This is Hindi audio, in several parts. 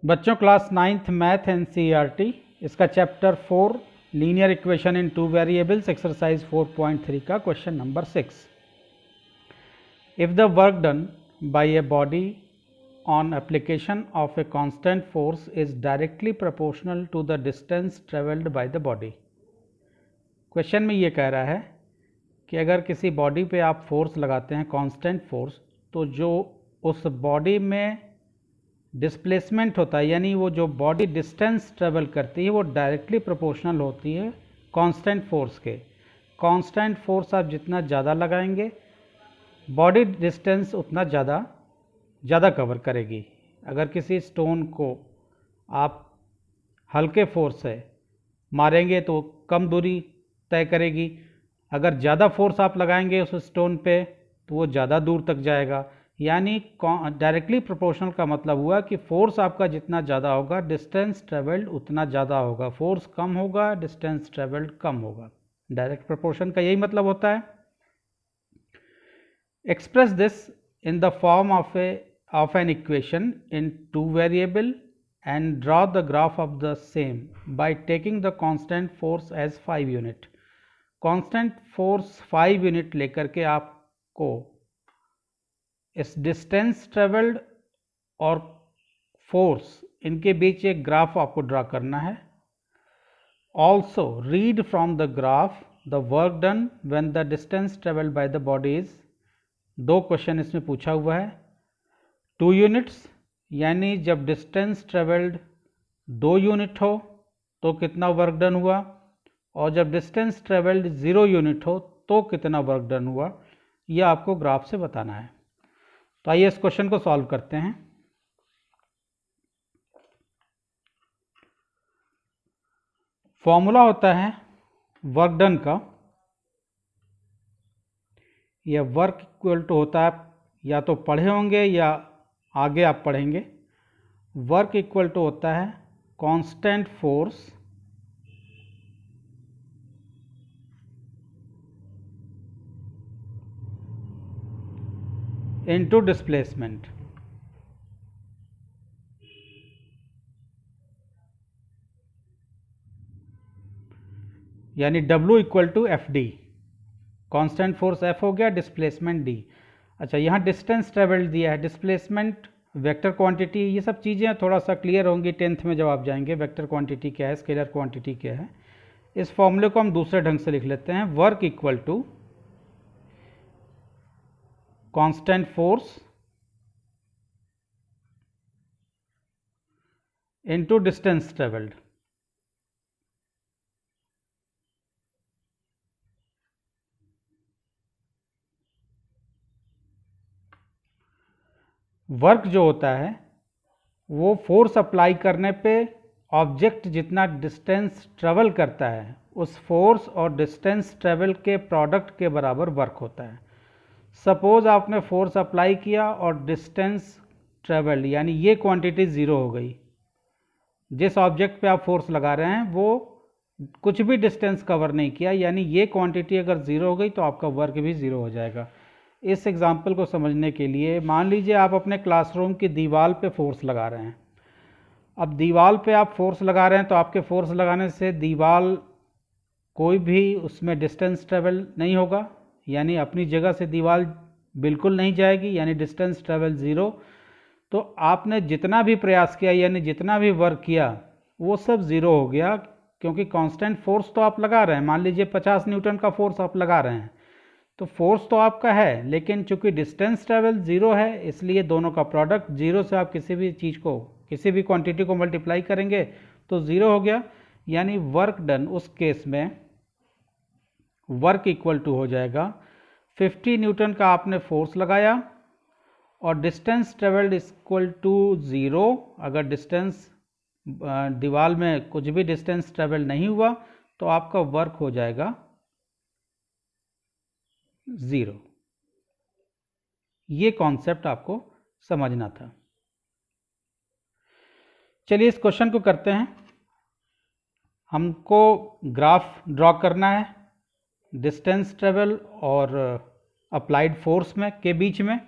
बच्चों क्लास 9th मैथ एनसीईआरटी इसका chapter 4 linear equation in two variables exercise 4.3 का question number 6। If the work done by a body on application of a constant force is directly proportional to the distance travelled by the body. Question में ये कह रहा है कि अगर किसी बॉडी पे आप फोर्स लगाते हैं कांस्टेंट फोर्स, तो जो उस बॉडी में डिस्प्लेसमेंट होता है, यानी वो जो बॉडी डिस्टेंस ट्रेवल करती है, वो डायरेक्टली प्रोपोर्शनल होती है कांस्टेंट फोर्स के। कांस्टेंट फोर्स आप जितना ज़्यादा लगाएंगे, बॉडी डिस्टेंस उतना ज़्यादा कवर करेगी। अगर किसी स्टोन को आप हल्के फोर्स से मारेंगे तो कम दूरी तय करेगी, अगर ज़्यादा फोर्स आप लगाएंगे उस स्टोन पे तो वो ज़्यादा दूर तक जाएगा। यानी डायरेक्टली प्रोपोर्शनल का मतलब हुआ कि फोर्स आपका जितना ज़्यादा होगा, डिस्टेंस ट्रेवल्ड उतना ज़्यादा होगा। फोर्स कम होगा, डिस्टेंस ट्रेवल्ड कम होगा। डायरेक्ट प्रोपोर्शन का यही मतलब होता है। Express this in the form of an equation in two variable and draw the graph of the same by taking the constant force as 5 unit. Constant force 5 unit लेकर के आपको इस डिस्टेंस ट्रेवल्ड और फोर्स इनके बीच एक ग्राफ आपको ड्रा करना है। Also read from the graph the work done when the distance travelled by the body is. 2 question इसमें पूछा हुआ है। 2 यूनिट्स यानी जब डिस्टेंस ट्रेवल्ड 2 यूनिट हो तो कितना वर्क डन हुआ, और जब डिस्टेंस ट्रेवल्ड 0 यूनिट हो तो कितना वर्क डन हुआ, यह आपको ग्राफ से बताना है। तो आइए इस क्वेश्चन को सॉल्व करते हैं। फॉर्मूला होता है वर्क डन का, यह वर्क इक्वल टू होता है, या तो पढ़े होंगे या आगे आप पढ़ेंगे। वर्क इक्वल टू होता है कांस्टेंट फोर्स इनटू डिस्प्लेसमेंट। यानी W equal to F D. Constant force F हो गया, डिस्प्लेसमेंट D। अच्छा, यहाँ डिस्टेंस ट्रेवल्ड दिया है, डिस्प्लेसमेंट वेक्टर क्वांटिटी, ये सब चीज़ें थोड़ा सा क्लियर होंगी 10th में जब आप जाएंगे। वेक्टर क्वांटिटी क्या है, स्केलर क्वांटिटी क्या है। इस फॉर्मूले को हम दूसरे ढंग से लिख लेते हैं। Work equal to constant force into distance travelled. Work जो होता है वो फोर्स अप्लाई करने पे ऑब्जेक्ट जितना डिस्टेंस ट्रेवल करता है, उस फोर्स और डिस्टेंस ट्रेवल के प्रोडक्ट के बराबर वर्क होता है। सपोज आपने फोर्स अप्लाई किया और डिस्टेंस ट्रेवल्ड, यानी ये क्वांटिटी 0 हो गई। जिस ऑब्जेक्ट पे आप फोर्स लगा रहे हैं वो कुछ भी डिस्टेंस कवर नहीं किया, यानी ये क्वांटिटी अगर 0 हो गई तो आपका वर्क भी 0 हो जाएगा। इस एग्जाम्पल को समझने के लिए मान लीजिए आप अपने क्लासरूम की दीवार पे फोर्स लगा रहे हैं। अब दीवार पे आप फोर्स लगा रहे हैं तो आपके फोर्स लगाने से दीवार कोई भी उसमें डिस्टेंस ट्रेवल नहीं होगा, यानी अपनी जगह से दीवार बिल्कुल नहीं जाएगी, यानी डिस्टेंस ट्रेवल 0। तो आपने जितना भी प्रयास किया, यानी जितना भी वर्क किया, वो सब 0 हो गया, क्योंकि कांस्टेंट फोर्स तो आप लगा रहे हैं। मान लीजिए 50 न्यूटन का फोर्स आप लगा रहे हैं, तो फोर्स तो आपका है, लेकिन चूंकि डिस्टेंस ट्रेवल 0 है, इसलिए दोनों का प्रोडक्ट 0 से आप किसी भी चीज़ को, किसी भी क्वांटिटी को मल्टीप्लाई करेंगे तो 0 हो गया। यानी वर्क डन उस केस में वर्क इक्वल टू हो जाएगा 50 न्यूटन का आपने फोर्स लगाया और डिस्टेंस ट्रेवल्ड इक्वल टू 0। अगर डिस्टेंस दीवार में कुछ भी डिस्टेंस ट्रेवल नहीं हुआ तो आपका वर्क हो जाएगा 0। ये कॉन्सेप्ट आपको समझना था। चलिए इस क्वेश्चन को करते हैं। हमको ग्राफ ड्रॉ करना है डिस्टेंस ट्रेवल और अप्लाइड फोर्स में के बीच में।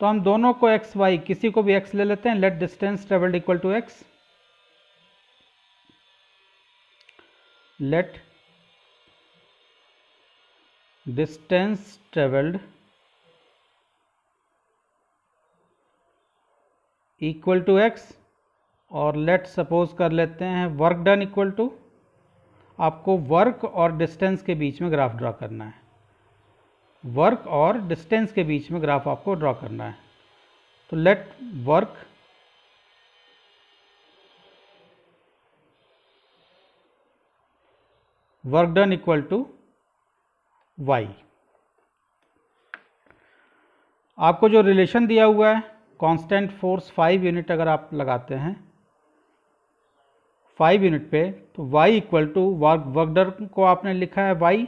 तो हम दोनों को एक्स वाई, किसी को भी एक्स ले लेते हैं। Let distance travelled equal to x, let distance travelled equal to x, और लेट सपोज कर लेते हैं वर्क डन इक्वल टू, आपको वर्क और डिस्टेंस के बीच में ग्राफ ड्रा करना है। वर्क और डिस्टेंस के बीच में ग्राफ आपको ड्रा करना है। तो let work done equal to y. आपको जो रिलेशन दिया हुआ है कांस्टेंट फोर्स 5 यूनिट अगर आप लगाते हैं 5 यूनिट पे, तो y equal to work done को आपने लिखा है y,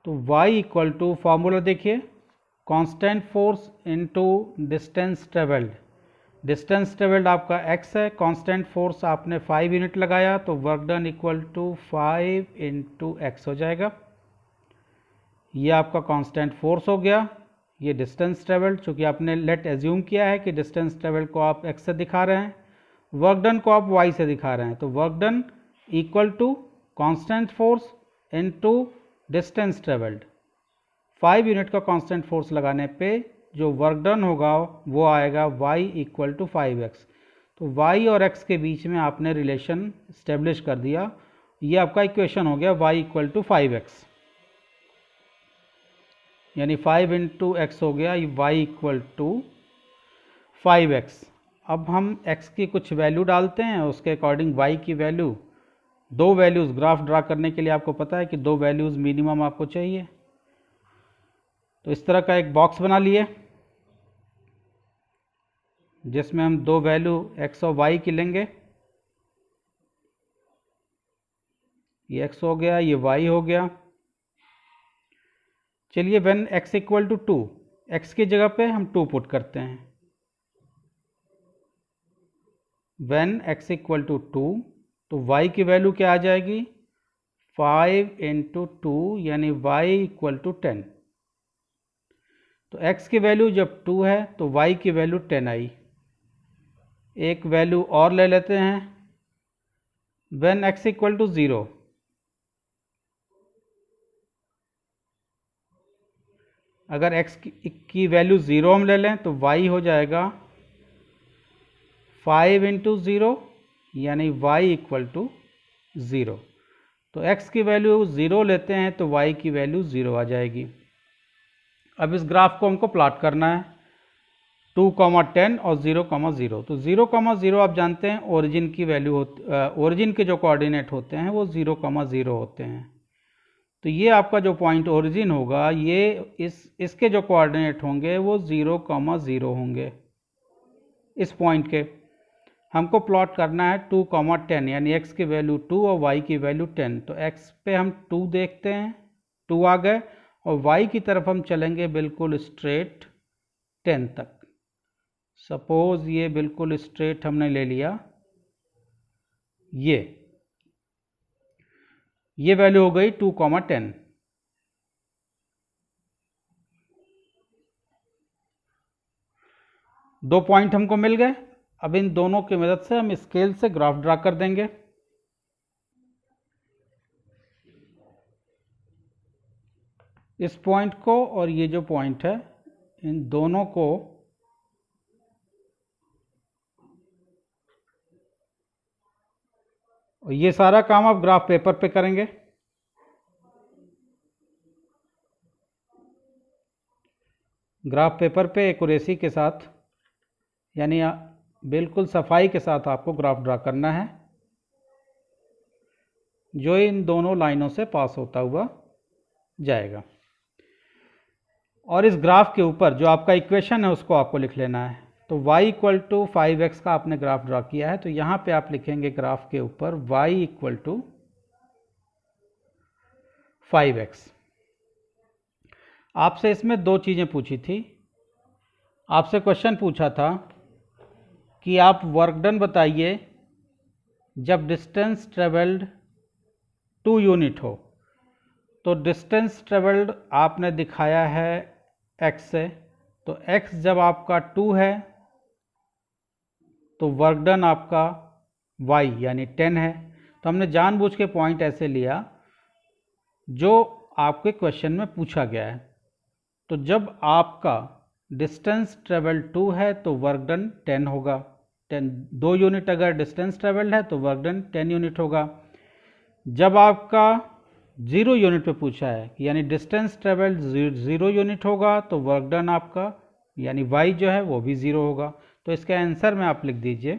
तो y इक्वल टू फॉर्मूला देखिए, constant force into distance travelled. Distance travelled आपका x है, कांस्टेंट फोर्स आपने 5 यूनिट लगाया, तो work done equal to 5 into x हो जाएगा। ये आपका कांस्टेंट फोर्स हो गया, ये डिस्टेंस ट्रेवल्ड, चूँकि आपने लेट एज्यूम किया है कि डिस्टेंस ट्रेवल्ड को आप x से दिखा रहे हैं, वर्क डन को आप y से दिखा रहे हैं, तो work done equal to constant force into distance travelled. 5 unit का कांस्टेंट फोर्स लगाने पे जो वर्क डन होगा वो आएगा y इक्वल टू 5x। तो y और x के बीच में आपने रिलेशन इस्टेब्लिश कर दिया। ये आपका इक्वेशन हो गया y इक्वल टू 5x, यानी 5 इंटू एक्स हो गया y इक्वल टू 5x। अब हम x की कुछ वैल्यू डालते हैं, उसके अकॉर्डिंग y की वैल्यू, दो वैल्यूज़ ग्राफ ड्रा करने के लिए आपको पता है कि दो वैल्यूज़ मिनिमम आपको चाहिए। तो इस तरह का एक बॉक्स बना लिए जिसमें हम दो वैल्यू x और y की लेंगे। ये x हो गया, ये y हो गया। चलिए when x equal to 2, x की जगह पे हम 2 पुट करते हैं। व्हेन x इक्वल टू 2, तो y की वैल्यू क्या आ जाएगी, 5 इंटू 2, यानी y इक्वल टू 10। तो x की वैल्यू जब 2 है तो y की वैल्यू 10 आई। एक वैल्यू और ले लेते हैं, व्हेन x इक्वल टू 0, अगर x की वैल्यू 0 हम ले लें तो y हो जाएगा 5 इंटू 0, यानी y इक्वल टू 0। तो x की वैल्यू 0 लेते हैं तो y की वैल्यू 0 आ जाएगी। अब इस ग्राफ को हमको प्लॉट करना है 2,10 और 0,0। तो 0,0 आप जानते हैं ओरिजिन की वैल्यू ओरिजिन के जो कोऑर्डिनेट होते हैं वो 0,0 होते हैं। तो ये आपका जो पॉइंट ओरिजिन होगा, ये इसके जो कोऑर्डिनेट होंगे वो 0,0 होंगे। इस पॉइंट के हमको प्लॉट करना है 2,10, यानी x की वैल्यू 2 और y की वैल्यू 10। तो x पे हम 2 देखते हैं, 2 आ गए, और y की तरफ हम चलेंगे बिल्कुल स्ट्रेट 10 तक। सपोज ये बिल्कुल स्ट्रेट हमने ले लिया, ये वैल्यू हो गई 2,10। दो पॉइंट हमको मिल गए। अब इन दोनों की मदद से हम स्केल से ग्राफ ड्रा कर देंगे। इस पॉइंट को और ये जो पॉइंट है, इन दोनों को और ये सारा काम आप ग्राफ पेपर पे करेंगे। ग्राफ पेपर पे एक्यूरेसी के साथ, यानी बिल्कुल सफाई के साथ आपको ग्राफ ड्रा करना है जो इन दोनों लाइनों से पास होता हुआ जाएगा। और इस ग्राफ के ऊपर जो आपका इक्वेशन है उसको आपको लिख लेना है। तो y इक्वल टू 5x का आपने ग्राफ ड्रा किया है, तो यहाँ पे आप लिखेंगे ग्राफ के ऊपर y इक्वल टू 5x। आपसे इसमें दो चीज़ें पूछी थी। आपसे क्वेश्चन पूछा था कि आप वर्क डन बताइए जब डिस्टेंस ट्रेवल्ड 2 यूनिट हो। तो डिस्टेंस ट्रेवल्ड आपने दिखाया है x से, तो x जब आपका 2 है तो वर्क डन आपका y यानी 10 है। तो हमने जानबूझ के पॉइंट ऐसे लिया जो आपके क्वेश्चन में पूछा गया है। तो जब आपका डिस्टेंस ट्रेवल 2 है तो वर्क डन 10 होगा। 2 यूनिट अगर डिस्टेंस ट्रेवल्ड है तो वर्क डन 10 यूनिट होगा। जब आपका 0 यूनिट पे पूछा है यानी डिस्टेंस ट्रेवल्ड 0 यूनिट होगा तो वर्क डन आपका यानी y जो है वो भी 0 होगा। तो इसका आंसर में आप लिख दीजिए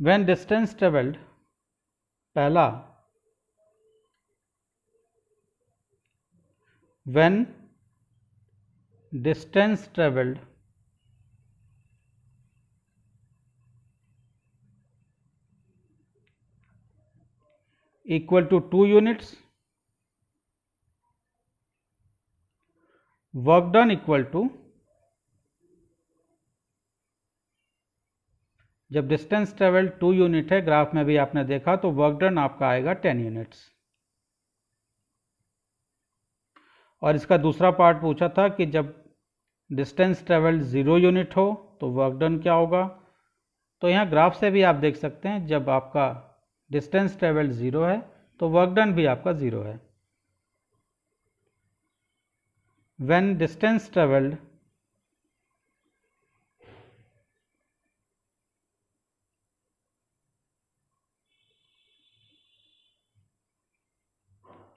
व्हेन डिस्टेंस ट्रेवल्ड, पहला when distance travelled equal to 2 units, work done equal to, जब डिस्टेंस ट्रेवल 2 यूनिट है, ग्राफ में भी आपने देखा, तो वर्क डन आपका आएगा 10 यूनिट्स। और इसका दूसरा पार्ट पूछा था कि जब डिस्टेंस ट्रेवल 0 यूनिट हो तो वर्क डन क्या होगा। तो यहाँ ग्राफ से भी आप देख सकते हैं जब आपका डिस्टेंस ट्रेवल 0 है तो वर्क डन भी आपका 0 है। When distance travelled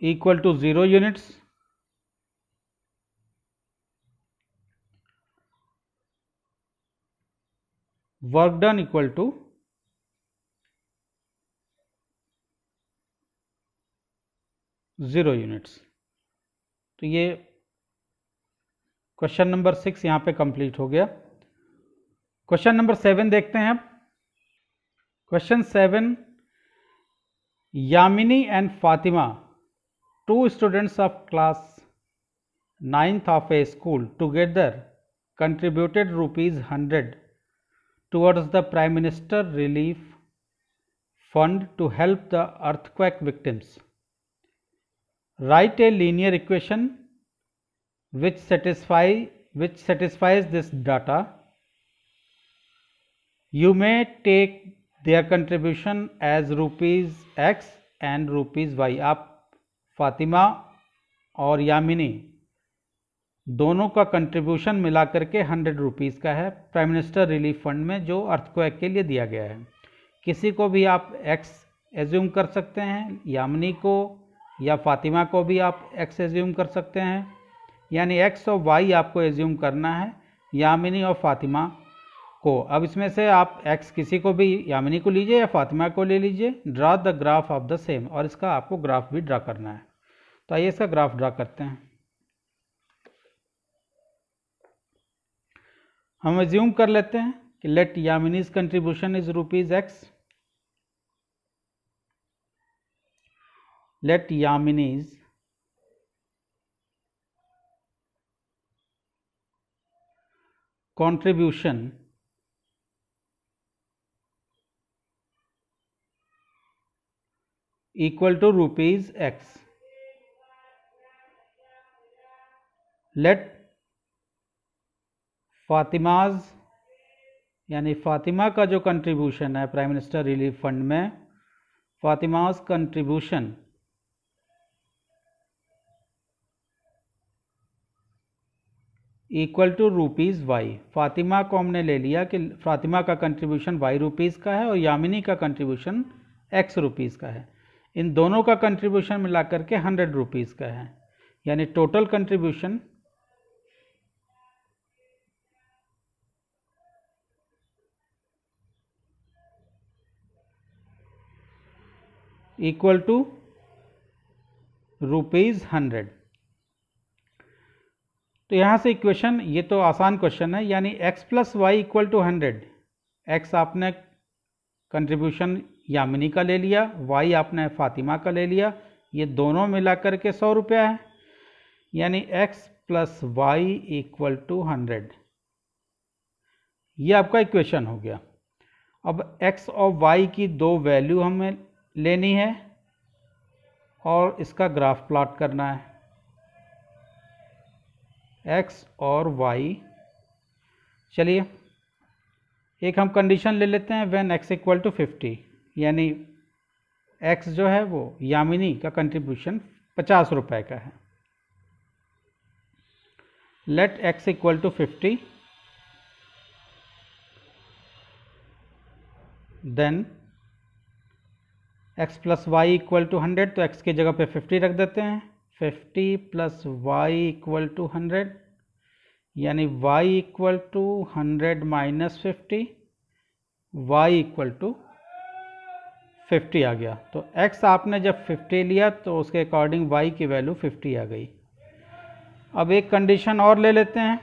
equal to 0 units, work done equal to 0 units. तो ये क्वेश्चन नंबर 6 यहाँ पे कंप्लीट हो गया। क्वेश्चन नंबर 7 देखते हैं अब। Question 7, Yamini and Fatima, 2 students of class 9th of a school, together contributed ₹100 towards the Prime Minister Relief Fund to help the earthquake victims. Write a linear equation which satisfies this data. You may take their contribution as ₹X and ₹Y. आप फातिमा और यामिनी दोनों का कंट्रीब्यूशन मिला करके 100 रुपीज़ का है प्राइम मिनिस्टर रिलीफ फंड में जो अर्थक्वेक के लिए दिया गया है। किसी को भी आप x एज्यूम कर सकते हैं, यामिनी को या फातिमा को भी आप x एज्यूम कर सकते हैं, यानी x और y आपको एज्यूम करना है यामिनी और फातिमा को। अब इसमें से आप x किसी को भी, यामिनी को लीजिए या फातिमा को ले लीजिए। Draw the graph of the same, और इसका आपको ग्राफ भी ड्रा करना है। तो आइए इसका ग्राफ ड्रा करते हैं। हम एज्यूम कर लेते हैं कि let Yamini's contribution is ₹X, let Yamini's contribution equal to ₹X. Let Fatima's यानी फातिमा का जो कंट्रीब्यूशन है प्राइम मिनिस्टर रिलीफ फंड में, Fatima's contribution equal to ₹Y। Fatima को हमने ले लिया कि फातिमा का कंट्रीब्यूशन ₹Y का है और यामिनी का कंट्रीब्यूशन ₹X का है। इन दोनों का कंट्रीब्यूशन मिला करके 100 रुपीज़ का है, यानी टोटल कंट्रीब्यूशन इक्वल टू ₹100। तो यहाँ से इक्वेशन, ये तो आसान क्वेश्चन है, यानी x + y equal to 100। x आपने कंट्रीब्यूशन यामिनी का ले लिया, y आपने फातिमा का ले लिया, ये दोनों मिला करके 100 रुपया है, यानी x + y इक्वल टू 100। ये आपका इक्वेशन हो गया। अब x और y की दो वैल्यू हमें लेनी है और इसका ग्राफ प्लॉट करना है। x और y। चलिए एक हम कंडीशन ले लेते हैं, व्हेन x इक्वल टू 50, यानी x जो है वो यामिनी का कंट्रीब्यूशन 50 रुपए का है। Let x equal to 50, then x plus y equal to 100, तो x की जगह पे 50 रख देते हैं। 50 प्लस वाई इक्वल टू 100, यानी y equal to 100 minus 50, y equal to 50 आ गया। तो x आपने जब 50 लिया तो उसके अकॉर्डिंग y की वैल्यू 50 आ गई। अब एक कंडीशन और ले लेते हैं,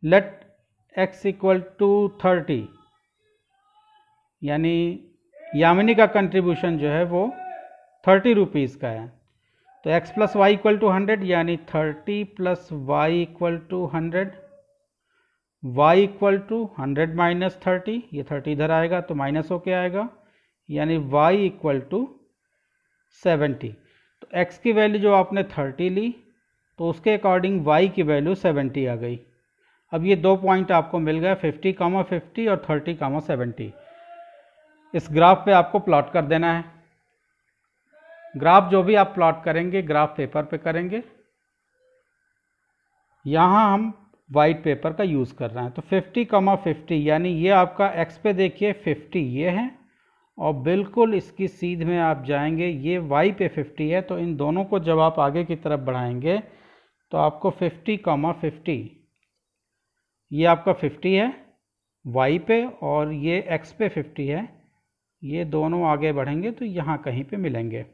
लेट x इक्वल टू 30, यानी यामिनी का कंट्रीब्यूशन जो है वो 30 रुपीज़ का है। तो x plus y equal to 100, यानी 30 plus y equal to 100, y equal to 100 minus 30, ये 30 इधर आएगा तो माइनस होके आएगा, यानी y इक्वल टू 70। तो x की वैल्यू जो आपने 30 ली तो उसके अकॉर्डिंग y की वैल्यू 70 आ गई। अब ये दो पॉइंट आपको मिल गए, 50, 50 और 30, 70। इस ग्राफ पे आपको प्लॉट कर देना है। ग्राफ जो भी आप प्लॉट करेंगे ग्राफ पेपर पे करेंगे, यहाँ हम वाइट पेपर का यूज़ कर रहे हैं। तो 50, 50, यानी ये आपका x पे देखिए 50 ये है, और बिल्कुल इसकी सीध में आप जाएंगे, ये y पे 50 है। तो इन दोनों को जब आप आगे की तरफ बढ़ाएंगे तो आपको 50, 50, ये आपका 50 है y पे और ये x पे 50 है, ये दोनों आगे बढ़ेंगे तो यहाँ कहीं पे मिलेंगे।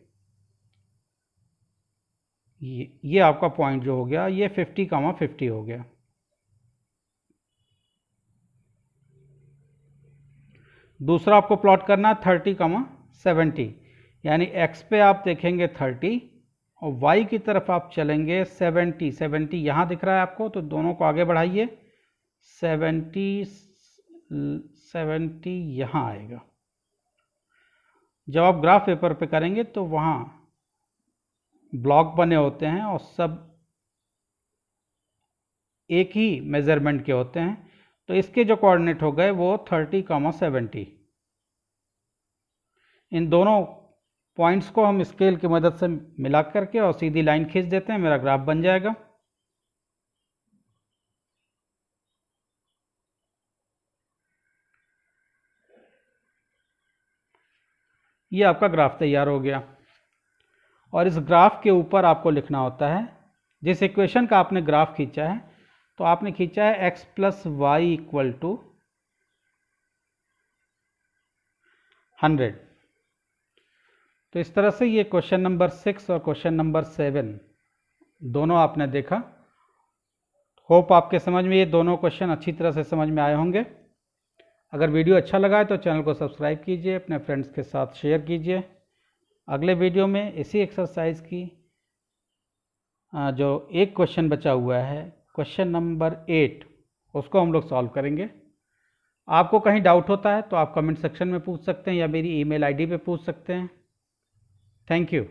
ये आपका पॉइंट जो हो गया ये 50, 50 हो गया। दूसरा आपको प्लॉट करना 30, 70, यानी x पे आप देखेंगे 30 और y की तरफ आप चलेंगे 70। 70 यहाँ दिख रहा है आपको, तो दोनों को आगे बढ़ाइए, 70 यहाँ आएगा। जब आप ग्राफ पेपर पे करेंगे तो वहाँ ब्लॉक बने होते हैं और सब एक ही मेजरमेंट के होते हैं। तो इसके जो कोऑर्डिनेट हो गए वो 30, 70। इन दोनों पॉइंट्स को हम स्केल की मदद से मिला करके और सीधी लाइन खींच देते हैं, मेरा ग्राफ बन जाएगा। ये आपका ग्राफ तैयार हो गया। और इस ग्राफ के ऊपर आपको लिखना होता है, जिस इक्वेशन का आपने ग्राफ खींचा है, तो आपने खींचा है x plus y equal to 100। तो इस तरह से ये क्वेश्चन नंबर 6 और क्वेश्चन नंबर 7 दोनों आपने देखा। होप आपके समझ में ये दोनों क्वेश्चन अच्छी तरह से समझ में आए होंगे। अगर वीडियो अच्छा लगा है तो चैनल को सब्सक्राइब कीजिए, अपने फ्रेंड्स के साथ शेयर कीजिए। अगले वीडियो में इसी एक्सरसाइज की जो एक क्वेश्चन बचा हुआ है, क्वेश्चन नंबर 8, उसको हम लोग सॉल्व करेंगे। आपको कहीं डाउट होता है तो आप कमेंट सेक्शन में पूछ सकते हैं या मेरी ईमेल आईडी पे पूछ सकते हैं। Thank you.